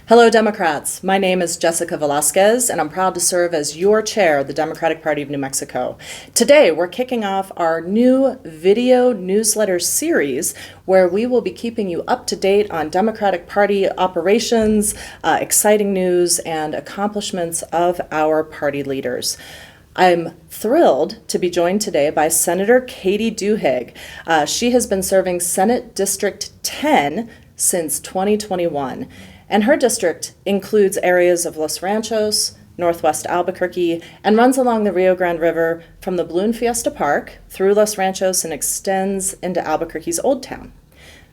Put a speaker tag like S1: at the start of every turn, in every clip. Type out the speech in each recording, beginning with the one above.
S1: Hello, Democrats. My name is Jessica Velasquez, and I'm proud to serve as your chair of the Democratic Party of New Mexico. Today, we're kicking off our new video newsletter series where we will be keeping you up to date on Democratic Party operations, exciting news, and accomplishments of our party leaders. I'm thrilled to be joined today by Senator Katy Duhigg. She has been serving Senate District 10 since 2021. And her district includes areas of Los Ranchos, Northwest Albuquerque, and runs along the Rio Grande River from the Balloon Fiesta Park through Los Ranchos and extends into Albuquerque's Old Town.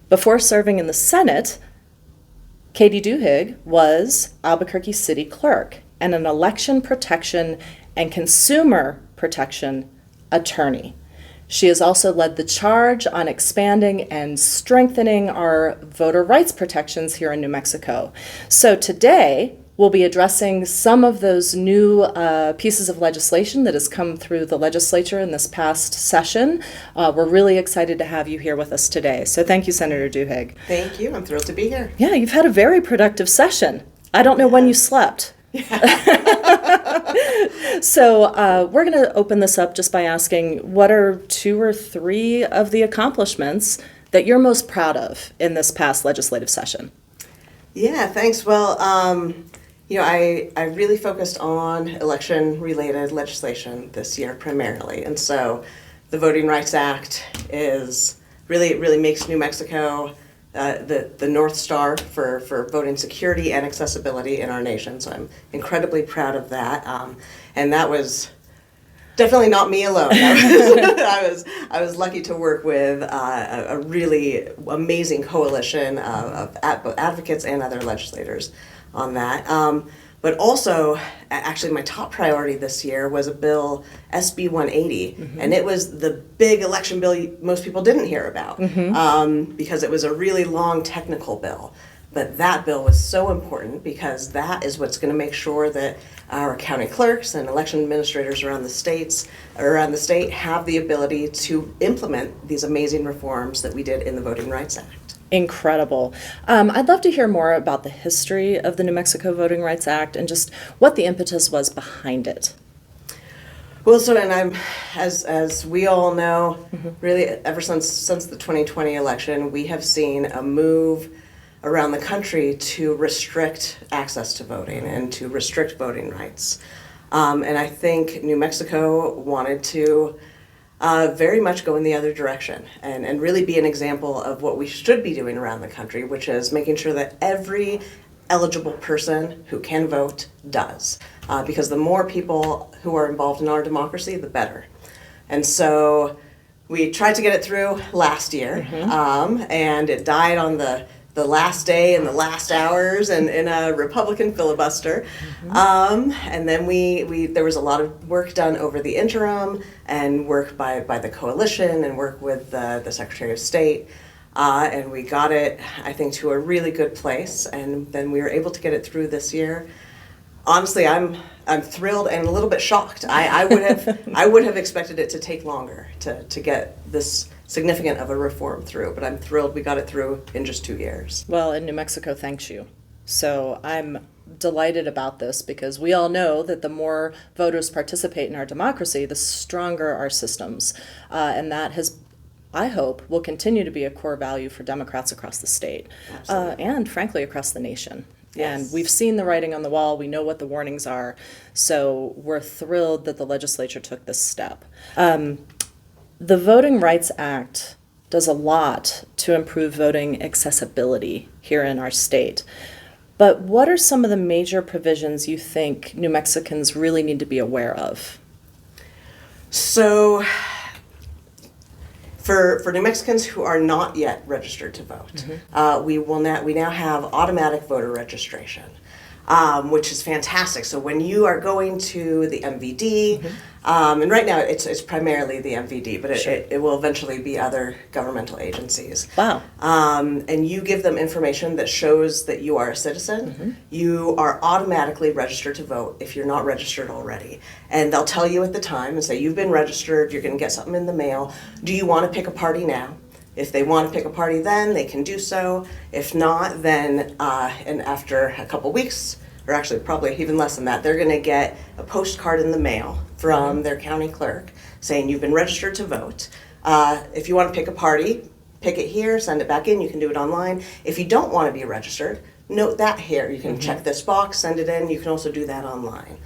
S1: Before serving in the Senate, Katy Duhigg was Albuquerque City Clerk and an election protection and consumer protection attorney. She has also led the charge on expanding and strengthening our voter rights protections here in New Mexico. So today, we'll be addressing some of those new pieces of legislation that has come through the legislature in this past session. We're really excited to have you here with us today. So thank you, Senator Duhigg.
S2: Thank you. I'm thrilled to be here.
S1: Yeah, you've had a very productive session. I don't know when you slept. So we're going to open this up just by asking, what are 2 or 3 of the accomplishments that you're most proud of in this past legislative session?
S2: Yeah, thanks. Well, I really focused on election-related legislation this year primarily. And so the Voting Rights Act is really makes New Mexico the North Star for voting security and accessibility in our nation. So I'm incredibly proud of that. And that was definitely not me alone. I was lucky to work with a really amazing coalition of advocates and other legislators on that. But also, actually, my top priority this year was a bill, SB 180, and it was the big election bill most people didn't hear about because it was a really long technical bill. But that bill was so important because that is what's going to make sure that our county clerks and election administrators around the state have the ability to implement these amazing reforms that we did in the Voting Rights Act.
S1: Incredible. I'd love to hear more about the history of the New Mexico Voting Rights Act and just what the impetus was behind it.
S2: Well, as we all know, really ever since the 2020 election, we have seen a move around the country to restrict access to voting and to restrict voting rights. And I think New Mexico wanted to very much go in the other direction and really be an example of what we should be doing around the country, which is making sure that every eligible person who can vote does. Because the more people who are involved in our democracy, the better. And so we tried to get it through last year, and it died on the last day and the last hours and in a Republican filibuster. And then there was a lot of work done over the interim and work by the coalition and work with the Secretary of State. And we got it, I think, to a really good place. And then we were able to get it through this year. Honestly, I'm thrilled and a little bit shocked. I would have expected it to take longer to get this significant of a reform through, but I'm thrilled we got it through in just 2 years.
S1: Well, and New Mexico thanks you. So I'm delighted about this because we all know that the more voters participate in our democracy, the stronger our systems. And that has, I hope, will continue to be a core value for Democrats across the state and frankly across the nation.
S2: Yes.
S1: And we've seen the writing on the wall. We know what the warnings are. So we're thrilled that the legislature took this step. The Voting Rights Act does a lot to improve voting accessibility here in our state. But what are some of the major provisions you think New Mexicans really need to be aware of?
S2: So, for New Mexicans who are not yet registered to vote, we now have automatic voter registration, which is fantastic. So when you are going to the MVD, and right now it's primarily the MVD, but it will eventually be other governmental agencies.
S1: Wow.
S2: And you give them information that shows that you are a citizen, you are automatically registered to vote if you're not registered already. And they'll tell you at the time and say, you've been registered, you're going to get something in the mail. Do you want to pick a party now? If they want to pick a party then, they can do so. If not, then, and after a couple weeks, or actually probably even less than that, they're going to get a postcard in the mail from their county clerk saying you've been registered to vote. If you want to pick a party, pick it here, send it back in. You can do it online. If you don't want to be registered, note that here. You can check this box, send it in. You can also do that online.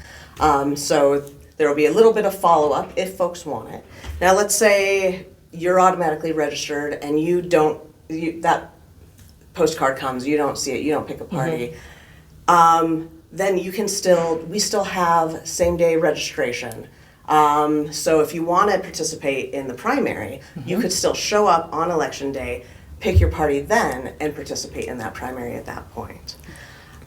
S2: So there will be a little bit of follow-up if folks want it. Now, let's say you're automatically registered and that postcard comes, you don't see it, you don't pick a party. Then we still have same-day registration. So if you want to participate in the primary, you could still show up on election day, pick your party then, and participate in that primary at that point.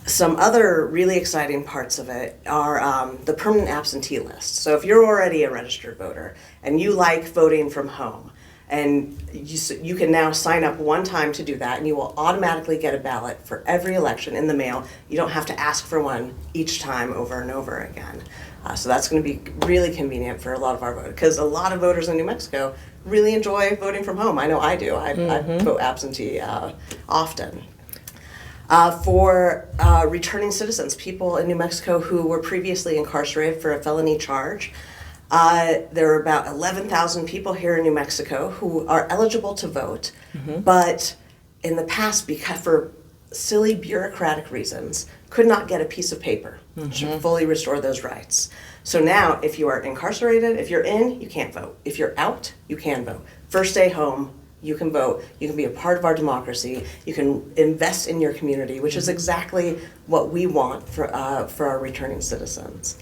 S2: Some other really exciting parts of it are the permanent absentee list. So if you're already a registered voter and you like voting from home, and you can now sign up one time to do that, and you will automatically get a ballot for every election in the mail. You don't have to ask for one each time over and over again. So that's going to be really convenient for a lot of our voters, because a lot of voters in New Mexico really enjoy voting from home. I know I do. I vote absentee often. For returning citizens, people in New Mexico who were previously incarcerated for a felony charge, there are about 11,000 people here in New Mexico who are eligible to vote, but in the past, because for silly bureaucratic reasons, could not get a piece of paper to fully restore those rights. So now, if you are incarcerated, if you're in, you can't vote. If you're out, you can vote. First day home, you can vote. You can be a part of our democracy. You can invest in your community, which is exactly what we want for our returning citizens.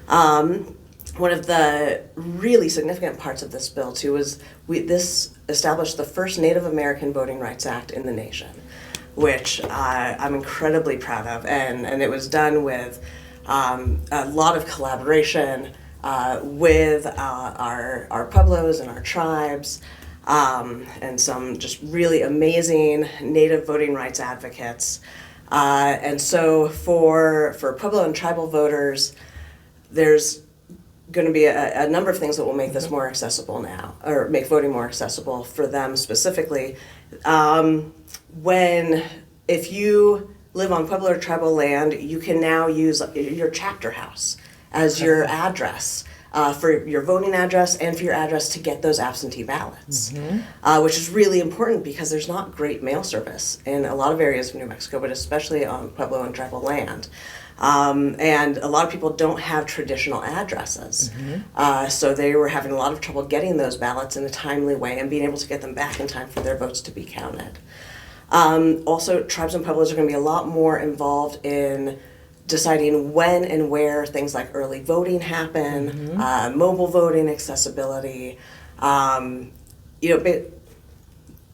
S2: One of the really significant parts of this bill, too, is this established the first Native American Voting Rights Act in the nation, which I'm incredibly proud of. And it was done with a lot of collaboration with our pueblos and our tribes, and some just really amazing Native voting rights advocates. And so for Pueblo and tribal voters, there's going to be a number of things that will make this more accessible now, or make voting more accessible for them specifically. If you live on Pueblo or tribal land, you can now use your chapter house as your address, for your voting address and for your address to get those absentee ballots, which is really important because there's not great mail service in a lot of areas of New Mexico, but especially on Pueblo and tribal land. And a lot of people don't have traditional addresses. So they were having a lot of trouble getting those ballots in a timely way and being able to get them back in time for their votes to be counted. Also, tribes and pueblos are going to be a lot more involved in deciding when and where things like early voting happen, mobile voting accessibility.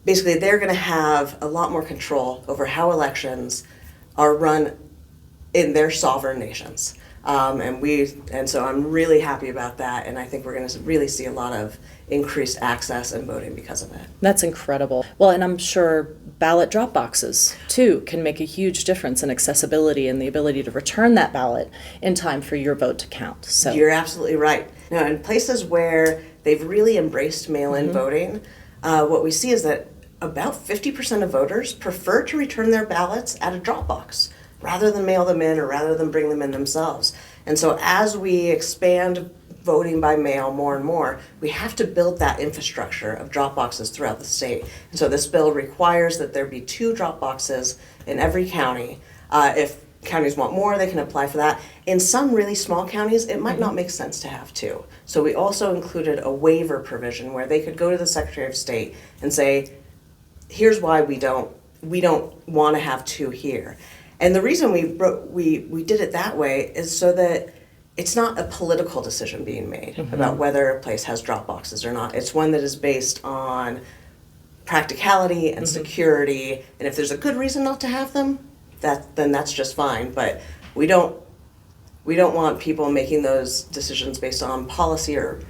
S2: Basically, they're going to have a lot more control over how elections are run in their sovereign nations. And so I'm really happy about that, and I think we're going to really see a lot of increased access and voting because of it.
S1: That's incredible. Well, and I'm sure ballot drop boxes, too, can make a huge difference in accessibility and the ability to return that ballot in time for your vote to count. So
S2: you're absolutely right. Now, in places where they've really embraced mail-in voting, what we see is that about 50% of voters prefer to return their ballots at a drop box rather than mail them in or rather than bring them in themselves. And so as we expand voting by mail more and more, we have to build that infrastructure of drop boxes throughout the state. And so this bill requires that there be 2 drop boxes in every county. If counties want more, they can apply for that. In some really small counties, it might not make sense to have 2. So we also included a waiver provision where they could go to the Secretary of State and say, here's why we don't want to have 2 here. And the reason we did it that way is so that it's not a political decision being made about whether a place has drop boxes or not. It's one that is based on practicality and security. And if there's a good reason not to have them, then that's just fine. But we don't want people making those decisions based on policy or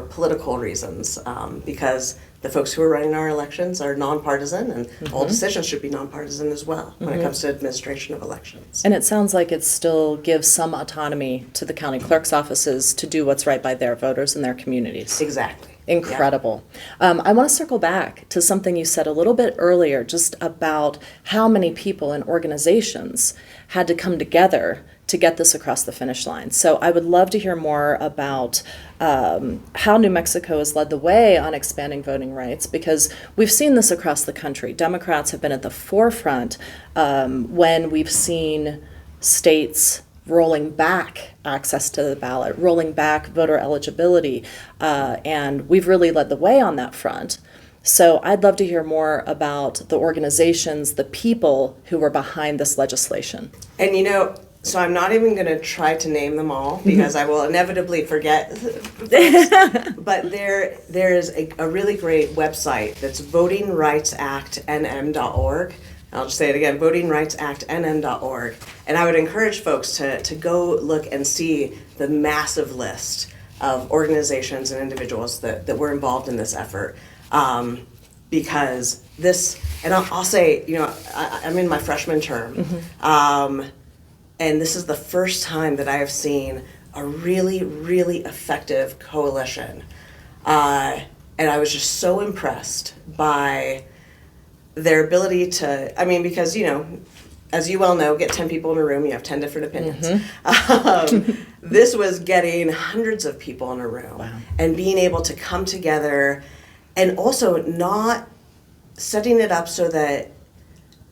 S2: political reasons, because the folks who are running our elections are nonpartisan, and all decisions should be nonpartisan as well when it comes to administration of elections.
S1: And it sounds like it still gives some autonomy to the county clerk's offices to do what's right by their voters and their communities.
S2: Exactly.
S1: Incredible. I want to circle back to something you said a little bit earlier, just about how many people and organizations had to come together to get this across the finish line. So I would love to hear more about how New Mexico has led the way on expanding voting rights, because we've seen this across the country. Democrats have been at the forefront when we've seen states rolling back access to the ballot, rolling back voter eligibility, and we've really led the way on that front. So I'd love to hear more about the organizations, the people who were behind this legislation.
S2: And so I'm not even going to try to name them all because I will inevitably forget folks. But there is a really great website that's votingrightsactnm.org. I'll just say it again, votingrightsactnm.org. And I would encourage folks to go look and see the massive list of organizations and individuals that were involved in this effort. Because this, and I'll say, I'm in my freshman term. And this is the first time that I have seen a really, really effective coalition. And I was just so impressed by their ability to, because, as you well know, get 10 people in a room, you have 10 different opinions. This was getting hundreds of people in a room.
S1: Wow.
S2: And being able to come together and also not setting it up so that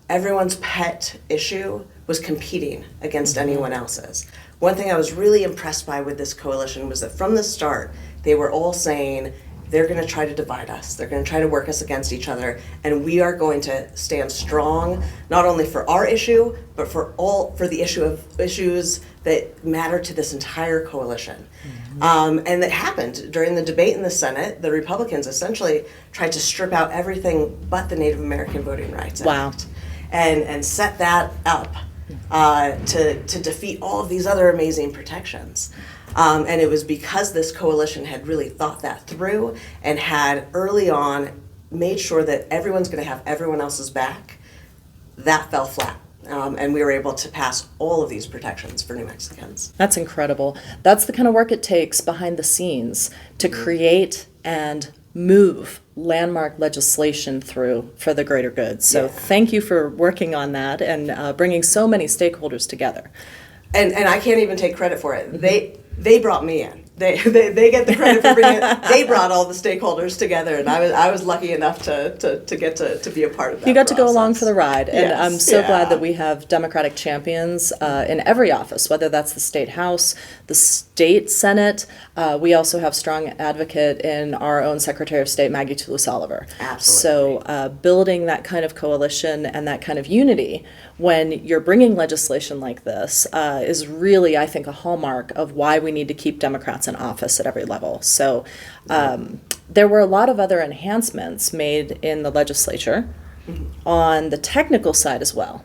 S2: everyone's pet issue was competing against anyone else's. One thing I was really impressed by with this coalition was that from the start, they were all saying they're going to try to divide us. They're going to try to work us against each other, and we are going to stand strong, not only for our issue, but for the issues that matter to this entire coalition. And that happened during the debate in the Senate. The Republicans essentially tried to strip out everything but the Native American Voting Rights Act.
S1: Wow.
S2: And set that up to defeat all of these other amazing protections. And it was because this coalition had really thought that through and had early on made sure that everyone's going to have everyone else's back. That fell flat. And we were able to pass all of these protections for New Mexicans.
S1: That's incredible. That's the kind of work it takes behind the scenes to create and move landmark legislation through for the greater good. So thank you for working on that and bringing so many stakeholders together.
S2: And I can't even take credit for it. They brought me in. They get the credit for bringing it. They brought all the stakeholders together, and I was lucky enough to get to be a part of that.
S1: You got
S2: process.
S1: to go along for the ride, and
S2: Yes,
S1: I'm so glad that we have Democratic champions in every office, whether that's the state house, the state senate. We also have strong advocate in our own Secretary of State, Maggie Toulouse-Oliver.
S2: Absolutely.
S1: So building that kind of coalition and that kind of unity when you're bringing legislation like this is really, I think, a hallmark of why we need to keep Democrats in office at every level. So there were a lot of other enhancements made in the legislature on the technical side as well.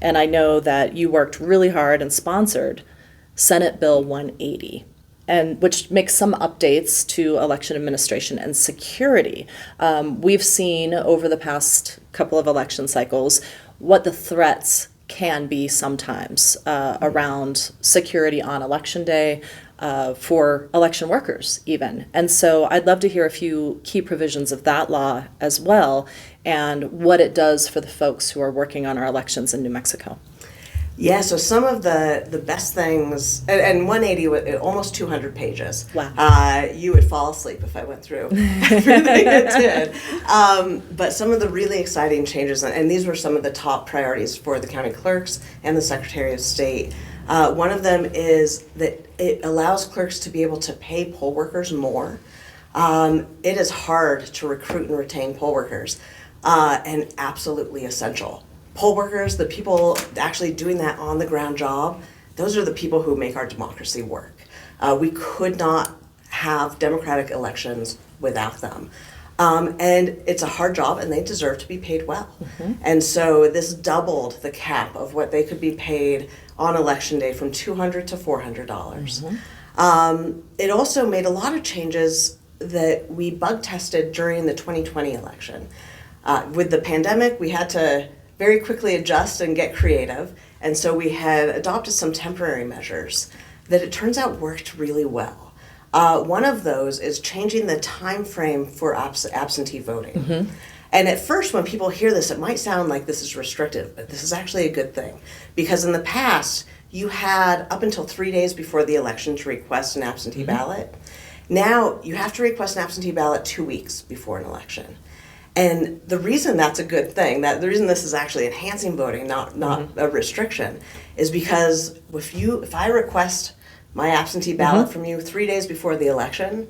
S1: And I know that you worked really hard and sponsored Senate Bill 180, and which makes some updates to election administration and security. We've seen over the past couple of election cycles what the threats can be sometimes around security on election day, for election workers even. And so I'd love to hear a few key provisions of that law as well and what it does for the folks who are working on our elections in New Mexico.
S2: Yeah, so some of the best things, and 180, almost 200 pages.
S1: Wow.
S2: You would fall asleep if I went through everything it did. But some of the really exciting changes, and these were some of the top priorities for the county clerks and the Secretary of State. One of them is that it allows clerks to be able to pay poll workers more. It is hard to recruit and retain poll workers, and absolutely essential. Poll workers, the people actually doing that on the ground job, those are the people who make our democracy work. We could not have democratic elections without them. And it's a hard job, and they deserve to be paid well. And so this doubled the cap of what they could be paid on election day from $200 to $400. It also made a lot of changes that we bug tested during the 2020 election. With the pandemic, we had to very quickly adjust and get creative, and so we had adopted some temporary measures that it turns out worked really well. One of those is changing the time frame for absentee voting. And at first, when people hear this, it might sound like this is restrictive, but this is actually a good thing. Because in the past, you had up until 3 days before the election to request an absentee ballot. Now, you have to request an absentee ballot 2 weeks before an election. And the reason that's a good thing, the reason this is actually enhancing voting, not a restriction, is because if I request my absentee ballot from you 3 days before the election,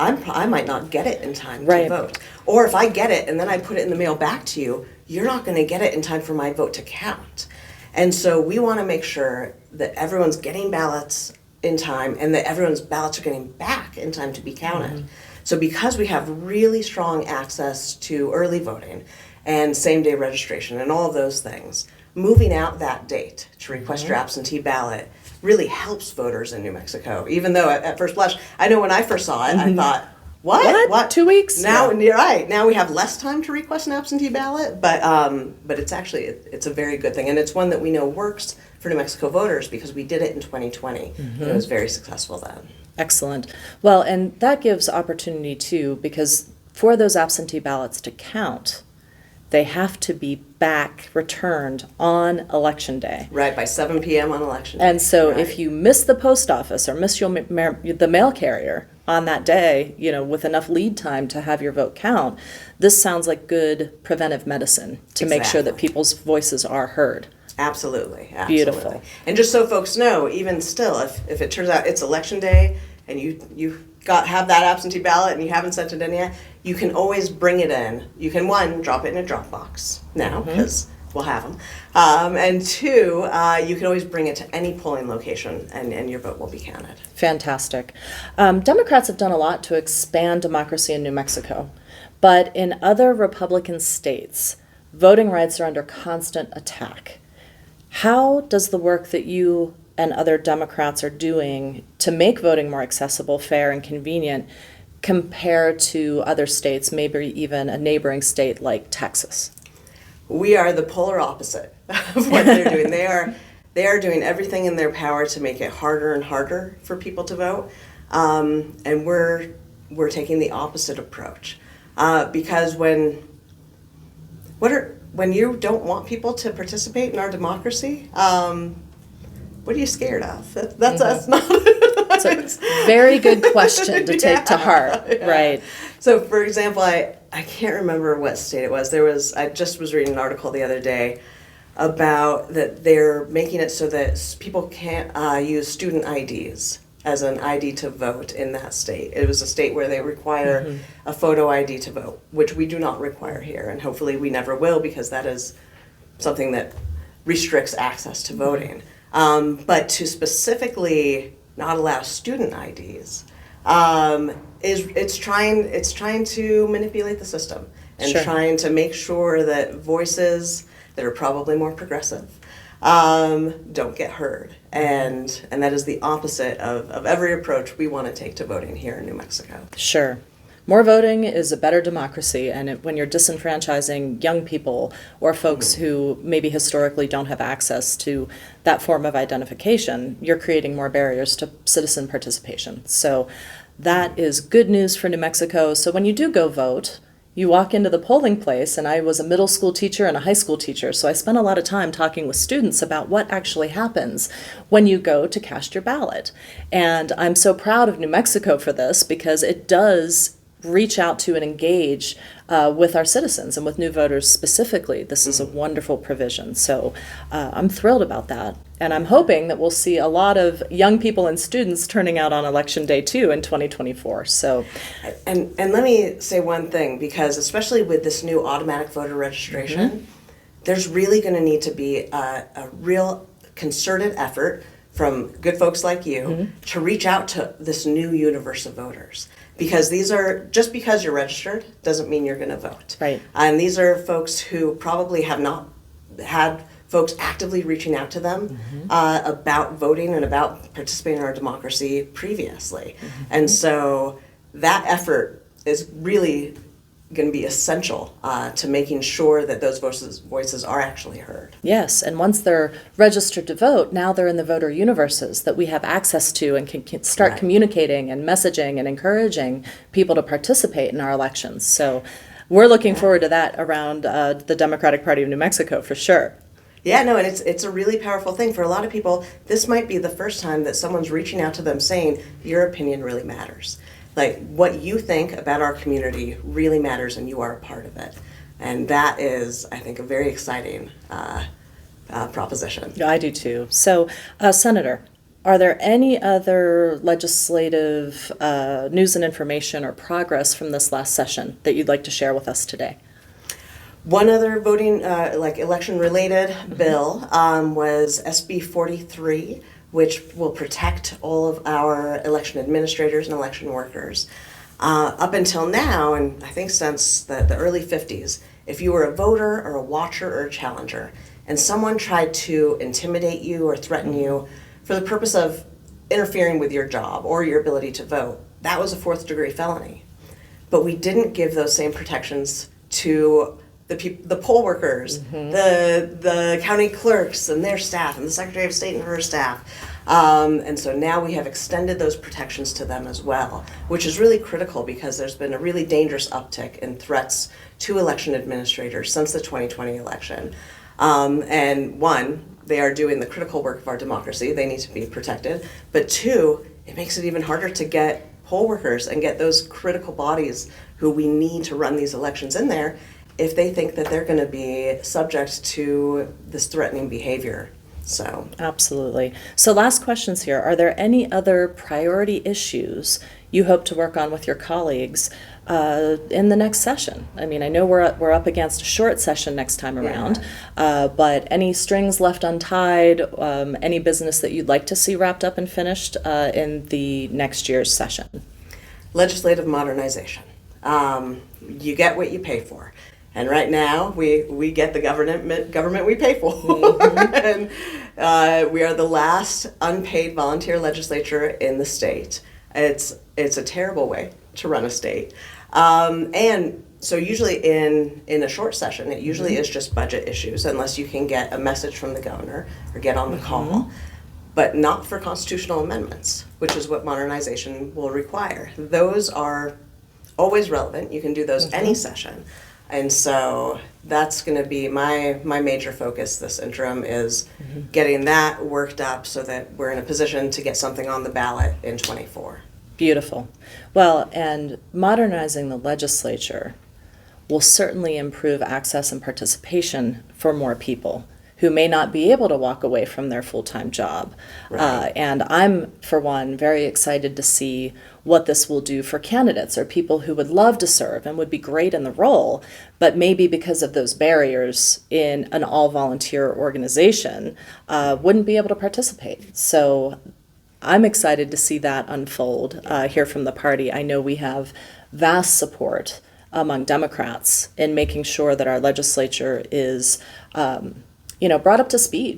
S2: I might not get it in time to vote. Or if I get it and then I put it in the mail back to you, you're not going to get it in time for my vote to count. And so we want to make sure that everyone's getting ballots in time and that everyone's ballots are getting back in time to be counted. So because we have really strong access to early voting and same-day registration and all of those things, moving out that date to request your absentee ballot really helps voters in New Mexico. Even though at first blush, I know when I first saw it, I thought, what?
S1: 2 weeks?
S2: Now, you're right. Now we have less time to request an absentee ballot, but it's actually, it's a very good thing. And it's one that we know works for New Mexico voters because we did it in 2020. And it was very successful then.
S1: Excellent. Well, and that gives opportunity too, because for those absentee ballots to count, they have to be back returned on election day.
S2: Right, by 7 p.m. on election day.
S1: And so if you miss the post office or miss the mail carrier on that day, with enough lead time to have your vote count, this sounds like good preventive medicine to make sure that people's voices are heard.
S2: Absolutely.
S1: Beautiful.
S2: And just so folks know, even still, if it turns out it's election day and you have that absentee ballot and you haven't sent it in yet, you can always bring it in. You can, one, drop it in a drop box now, because we'll have them. And two, you can always bring it to any polling location and your vote will be counted.
S1: Fantastic. Democrats have done a lot to expand democracy in New Mexico, but in other Republican states, voting rights are under constant attack. How does the work that you and other Democrats are doing to make voting more accessible, fair, and convenient compare to other states, maybe even a neighboring state like Texas?
S2: We are the polar opposite of what they're doing. They are doing everything in their power to make it harder and harder for people to vote, and we're taking the opposite approach because when you don't want people to participate in our democracy, what are you scared of? That's not.
S1: It's a very good question to take to heart, right?
S2: So, for example, I can't remember what state it was. I just was reading an article the other day about that they're making it so that people can't use student IDs as an ID to vote in that state. It was a state where they require a photo ID to vote, which we do not require here, and hopefully we never will because that is something that restricts access to voting. But to specifically not allow student IDs it's trying to manipulate the system and trying to make sure that voices that are probably more progressive don't get heard, and that is the opposite of every approach we want to take to voting here in New Mexico.
S1: Sure. More voting is a better democracy, and when you're disenfranchising young people or folks who maybe historically don't have access to that form of identification, you're creating more barriers to citizen participation. So that is good news for New Mexico. So when you do go vote, you walk into the polling place, and I was a middle school teacher and a high school teacher, so I spent a lot of time talking with students about what actually happens when you go to cast your ballot. And I'm so proud of New Mexico for this because it does reach out to and engage with our citizens and with new voters specifically. This is a wonderful provision. So I'm thrilled about that. And I'm hoping that we'll see a lot of young people and students turning out on Election Day too in 2024. So,
S2: and let me say one thing, because especially with this new automatic voter registration, there's really going to need to be a real concerted effort from good folks like you to reach out to this new universe of voters. Because these are, just because you're registered doesn't mean you're going to vote.
S1: Right.
S2: And these are folks who probably have not had folks actively reaching out to them about voting and about participating in our democracy previously. And so that effort is really going to be essential to making sure that those voices are actually heard.
S1: Yes, and once they're registered to vote, now they're in the voter universes that we have access to and can start
S2: Right.
S1: communicating and messaging and encouraging people to participate in our elections. So we're looking forward to that around the Democratic Party of New Mexico for sure.
S2: Yeah, no, and it's a really powerful thing. For a lot of people, this might be the first time that someone's reaching out to them saying, your opinion really matters. Like, what you think about our community really matters, and you are a part of it. And that is, I think, a very exciting proposition.
S1: Yeah, I do too. So, Senator, are there any other legislative news and information or progress from this last session that you'd like to share with us today?
S2: One other voting, election-related bill was SB 43, which will protect all of our election administrators and election workers. Up until now, and I think since the early 50s, if you were a voter or a watcher or a challenger, and someone tried to intimidate you or threaten you for the purpose of interfering with your job or your ability to vote, that was a fourth-degree felony. But we didn't give those same protections to the poll workers, the county clerks and their staff, and the Secretary of State and her staff. And so now we have extended those protections to them as well, which is really critical because there's been a really dangerous uptick in threats to election administrators since the 2020 election. And one, they are doing the critical work of our democracy. They need to be protected. But two, it makes it even harder to get poll workers and get those critical bodies who we need to run these elections in there if they think that they're going to be subject to this threatening behavior. So
S1: Absolutely. So last questions here. Are there any other priority issues you hope to work on with your colleagues in the next session? I mean, I know we're up against a short session next time around, but any strings left untied, any business that you'd like to see wrapped up and finished in the next year's session?
S2: legislative modernization. You get what you pay for. And right now, we get the government we pay for. And we are the last unpaid volunteer legislature in the state. It's a terrible way to run a state. And so usually in a short session, it usually is just budget issues, unless you can get a message from the governor or get on the call. But not for constitutional amendments, which is what modernization will require. Those are always relevant. You can do those any session. And so that's going to be my major focus this interim is getting that worked up so that we're in a position to get something on the ballot in '24.
S1: Beautiful. Well, and modernizing the legislature will certainly improve access and participation for more people who may not be able to walk away from their full-time job.
S2: Right.
S1: And I'm, for one, very excited to see what this will do for candidates or people who would love to serve and would be great in the role, but maybe because of those barriers in an all-volunteer organization, wouldn't be able to participate. So I'm excited to see that unfold here from the party. I know we have vast support among Democrats in making sure that our legislature is brought up to speed